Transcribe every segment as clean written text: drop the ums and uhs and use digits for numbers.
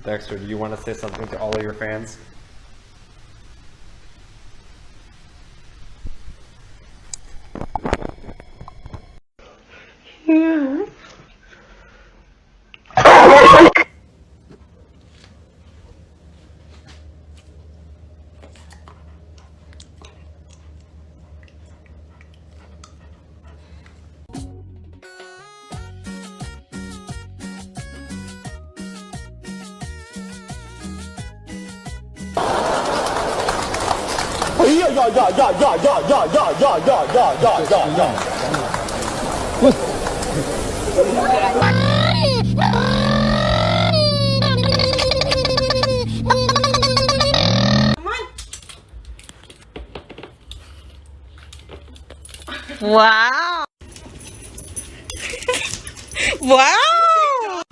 Dexter, do you want to say something to all of your fans? Wow. Wow.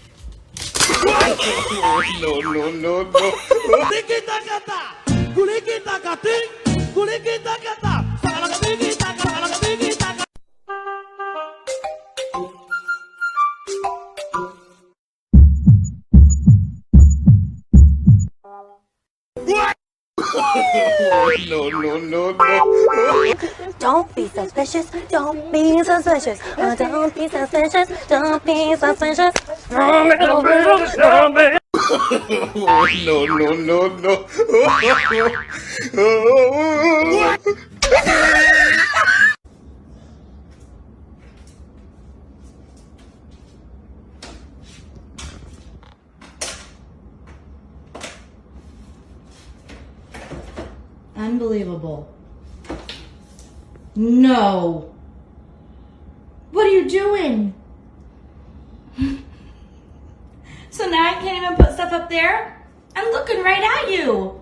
Don't be suspicious, don't be suspicious, don't be suspicious, don't be suspicious. Unbelievable. No. What are you doing? So now I can't even put stuff up there? I'm looking right at you.